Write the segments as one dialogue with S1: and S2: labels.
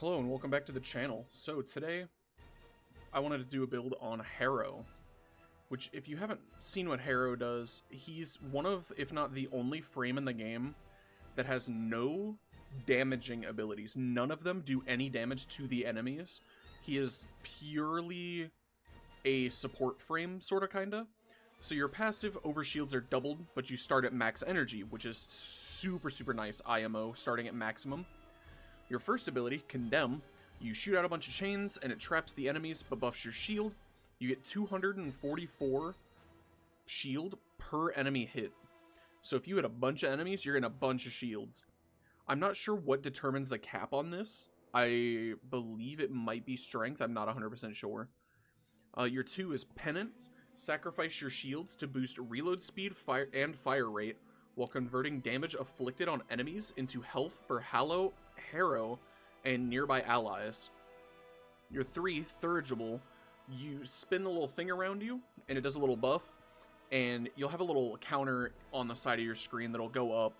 S1: Hello and welcome back to the channel. So today, I wanted to do a build on Harrow, which if you haven't seen what Harrow does, he's one of, if not the only frame in the game that has no damaging abilities. None of them do any damage to the enemies. He is purely a support frame, sorta kinda. So your passive overshields are doubled, but you start at max energy, which is super nice IMO, starting at maximum. Your first ability, Condemn, you shoot out a bunch of chains and it traps the enemies but buffs your shield. You get 244 shield per enemy hit. So if you hit a bunch of enemies, you're in a bunch of shields. I'm not sure what determines the cap on this. I believe it might be strength, I'm not 100% sure. Your 2 is Penance. Sacrifice your shields to boost reload speed and fire rate while converting damage inflicted on enemies into health for Harrow and nearby allies. Your 3, Thurigible, you spin the little thing around you, and it does a little buff, and you'll have a little counter on the side of your screen that'll go up,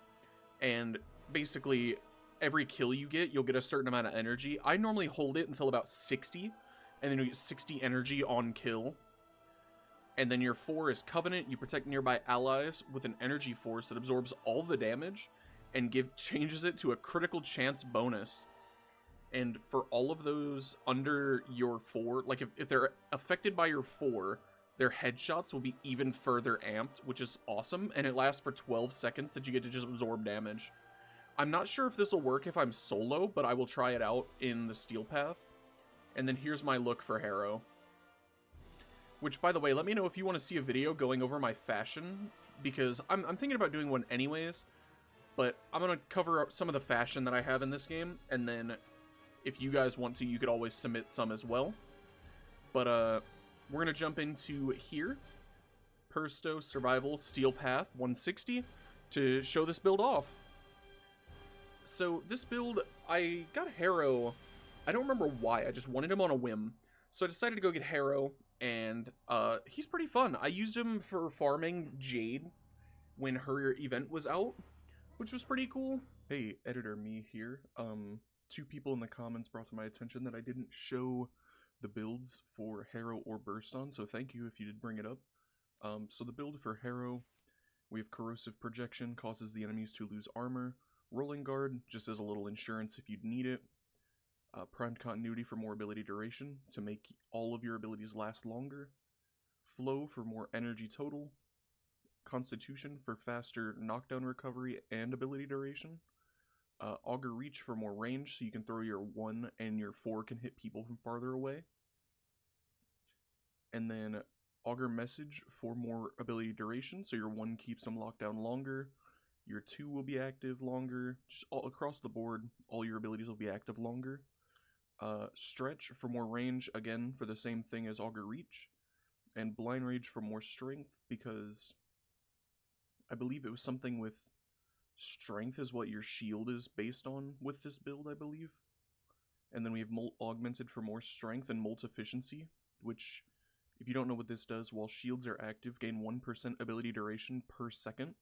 S1: and basically, every kill you get, you'll get a certain amount of energy. I normally hold it until about 60, and then you get 60 energy on kill. And then your 4 is Covenant. You protect nearby allies with an energy force that absorbs all the damage and changes it to a critical chance bonus. And for all of those under your 4, like if they're affected by your 4, their headshots will be even further amped, which is awesome. And it lasts for 12 seconds that you get to just absorb damage. I'm not sure if this will work if I'm solo, but I will try it out in the Steel Path. And then here's my look for Harrow. Which, by the way, let me know if you want to see a video going over my fashion, because I'm thinking about doing one anyways, but I'm going to cover up some of the fashion that I have in this game, and then if you guys want to, you could always submit some as well. But we're going to jump into here, Persto, Survival, Steel Path, 160, to show this build off. So this build, I got Harrow, I don't remember why, I just wanted him on a whim. So I decided to go get Harrow, and he's pretty fun. I used him for farming Jade when her event was out, which was pretty cool. Hey, editor me here. Two people in the comments brought to my attention that I didn't show the builds for Harrow or Burst on, so thank you if you did bring it up. So the build for Harrow, we have Corrosive Projection, causes the enemies to lose armor. Rolling Guard, just as a little insurance if you'd need it. Primed Continuity for more ability duration, to make all of your abilities last longer. Flow for more energy total. Constitution for faster knockdown recovery and ability duration. Augur Reach for more range, so you can throw your 1 and your 4 can hit people from farther away. And then Augur Message for more ability duration, so your 1 keeps them locked down longer. Your 2 will be active longer. Just all across the board, all your abilities will be active longer. Stretch for more range, again for the same thing as Augur Reach, and Blind Rage for more strength, because I believe it was something with strength is what your shield is based on with this build, I believe. And then we have Augmented for more strength and Molt Efficiency, which, if you don't know what this does, while shields are active, gain 1% ability duration per second,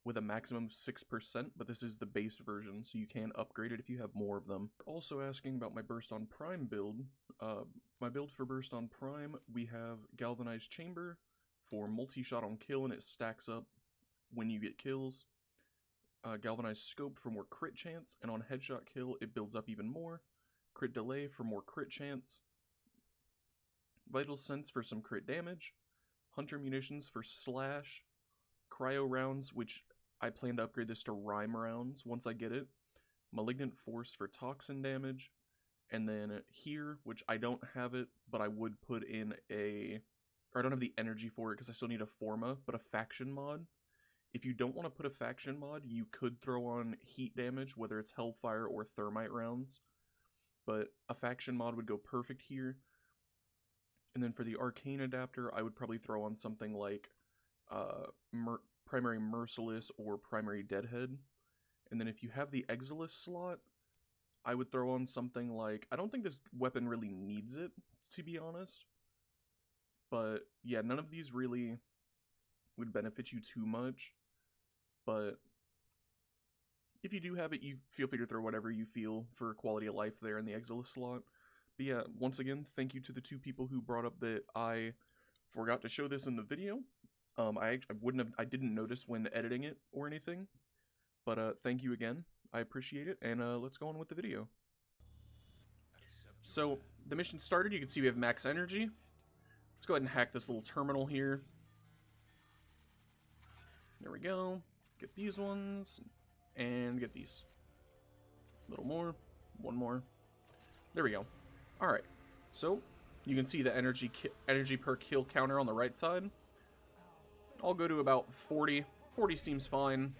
S1: with a maximum of 6%, but this is the base version, so you can upgrade it if you have more of them. Also asking about my Burst on Prime build. My build for Burst on Prime, we have Galvanized Chamber for multi-shot on kill, and it stacks up when you get kills. Galvanized Scope for more crit chance, and on headshot kill, it builds up even more. Crit Delay for more crit chance. Vital Sense for some crit damage. Hunter Munitions for slash. Cryo Rounds, which I plan to upgrade this to Rhyme Rounds once I get it. Malignant Force for toxin damage. And then here, which I don't have it, but I would put in or I don't have the energy for it because I still need a Forma, but a faction mod. If you don't want to put a faction mod, you could throw on heat damage, whether it's Hellfire or Thermite rounds. But a faction mod would go perfect here. And then for the Arcane Adapter, I would probably throw on something like Primary Merciless or Primary Deadhead. And then if you have the Exilis slot, I would throw on something like, I don't think this weapon really needs it, to be honest. But yeah, none of these really would benefit you too much. But if you do have it, you feel free to throw whatever you feel for quality of life there in the Exilus slot. But yeah, once again, thank you to the 2 people who brought up that I forgot to show this in the video. I didn't notice when editing it or anything. But thank you again. I appreciate it, and let's go on with the video. So, the mission started. You can see we have max energy. Let's go ahead and hack this little terminal here. There we go. Get these ones, and get these. A little more. One more. There we go. Alright. So, you can see the energy per kill counter on the right side. I'll go to about 40. 40 seems fine.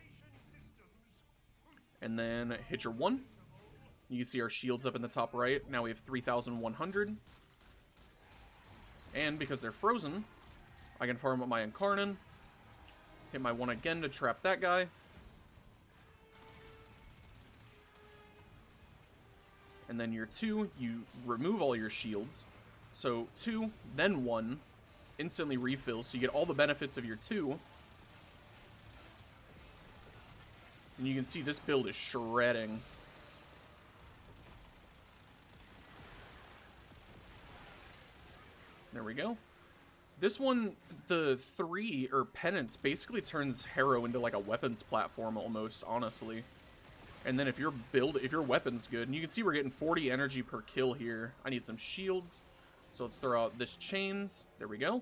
S1: And then hit your 1. You can see our shields up in the top right. Now we have 3,100. And because they're frozen, I can farm up my Incarnon. Hit my 1 again to trap that guy. And then your 2, you remove all your shields. So 2, then 1, instantly refills. So you get all the benefits of your 2. And you can see this build is shredding. There we go. This one, the 3, or Penance, basically turns Harrow into like a weapons platform almost, honestly. And then if your weapon's good, and you can see we're getting 40 energy per kill here. I need some shields. So let's throw out this chains. There we go.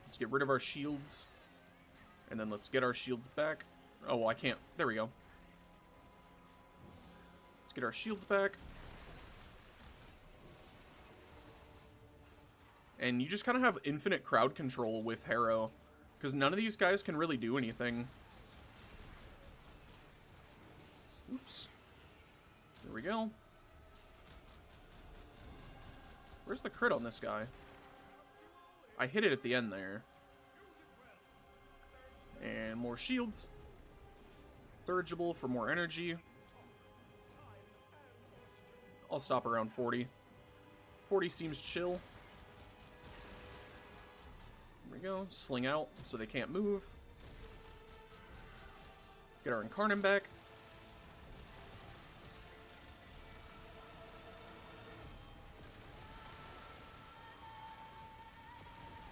S1: Let's get rid of our shields. And then let's get our shields back. Oh, well, I can't. There we go. Let's get our shields back. And you just kind of have infinite crowd control with Harrow, because none of these guys can really do anything. Oops. There we go. Where's the crit on this guy? I hit it at the end there. And more shields. Thurigible for more energy. I'll stop around 40. 40 seems chill. There we go. Sling out so they can't move. Get our Incarnon back.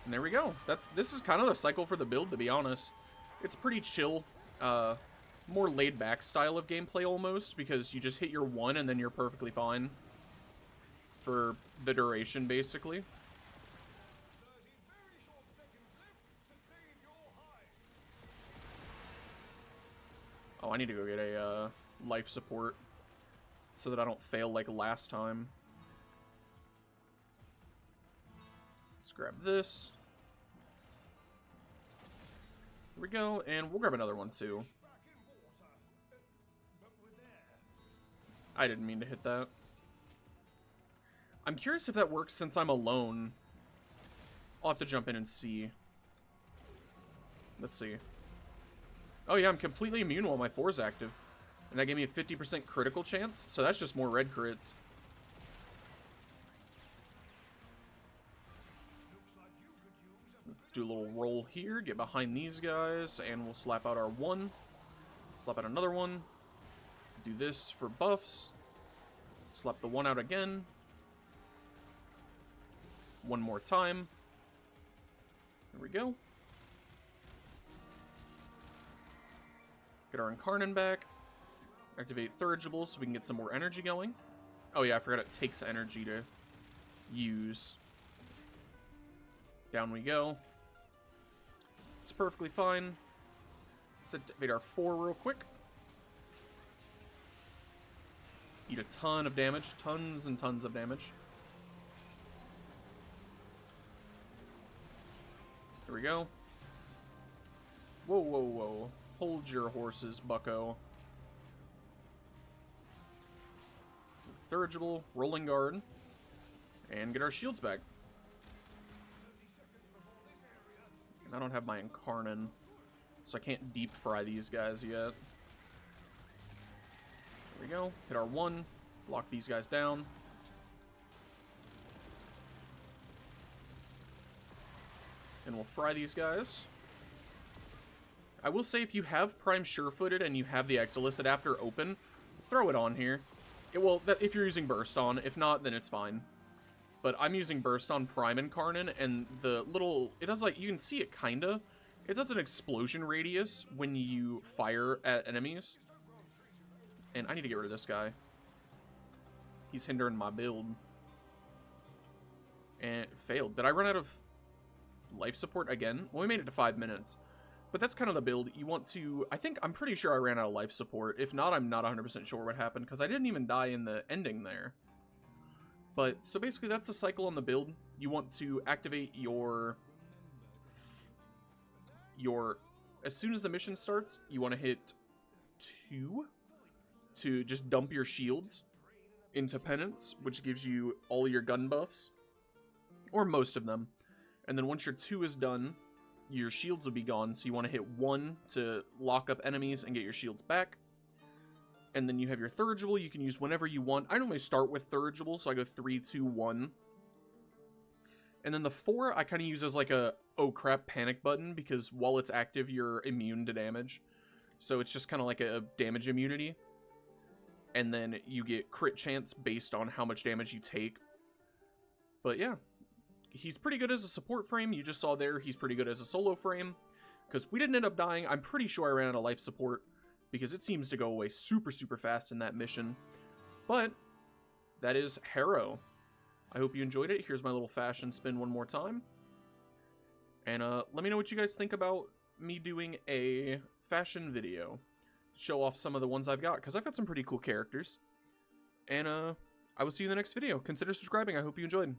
S1: And there we go. This is kind of the cycle for the build, to be honest. It's pretty chill, more laid-back style of gameplay almost, because you just hit your 1 and then you're perfectly fine for the duration, basically. Oh, I need to go get a life support so that I don't fail like last time. Let's grab this. Here we go, and we'll grab another one too. I didn't mean to hit that. I'm curious if that works since I'm alone. I'll have to jump in and see. Let's see. Oh yeah, I'm completely immune while my 4's active. And that gave me a 50% critical chance, so that's just more red crits. Let's do a little roll here, get behind these guys, and we'll slap out our 1. Slap out another one. Do this for buffs. Slap the 1 out again. One more time. There we go. Get our Incarnon back. Activate Thurigible so we can get some more energy going. Oh yeah, I forgot it takes energy to use. Down we go. It's perfectly fine. Let's activate our 4 real quick. Eat a ton of damage. Tons and tons of damage. There we go. Whoa, whoa, whoa. Hold your horses, bucko. Thurigible, Rolling Guard, and get our shields back. And I don't have my Incarnon, so I can't deep fry these guys yet. There we go. Hit our 1. Lock these guys down. And we'll fry these guys. I will say, if you have Prime Sure-Footed and you have the Exilis adapter open, throw it on here. If you're using Burst on. If not, then it's fine. But I'm using Burst on Prime Incarnate, and the little... It does, like, you can see it, kinda. It does an explosion radius when you fire at enemies. And I need to get rid of this guy. He's hindering my build. And it failed. Did I run out of life support again? Well, we made it to 5 minutes. But that's kind of the build. You want to... I'm pretty sure I ran out of life support. If not, I'm not 100% sure what happened, because I didn't even die in the ending there. But, so basically that's the cycle on the build. You want to activate your... As soon as the mission starts, you want to hit 2 to just dump your shields into Penance, which gives you all your gun buffs. Or most of them. And then once your 2 is done, your shields will be gone, so you want to hit 1 to lock up enemies and get your shields back. And then you have your Thurigible you can use whenever you want. I normally start with Thurigible, so I go 3, 2, 1. And then the 4 I kind of use as like a, oh crap, panic button, because while it's active, you're immune to damage. So it's just kind of like a damage immunity. And then you get crit chance based on how much damage you take. But yeah. He's pretty good as a support frame. You just saw there, he's pretty good as a solo frame. Because we didn't end up dying. I'm pretty sure I ran out of life support, because it seems to go away super, super fast in that mission. But that is Harrow. I hope you enjoyed it. Here's my little fashion spin one more time. And let me know what you guys think about me doing a fashion video. Show off some of the ones I've got, because I've got some pretty cool characters. And I will see you in the next video. Consider subscribing. I hope you enjoyed.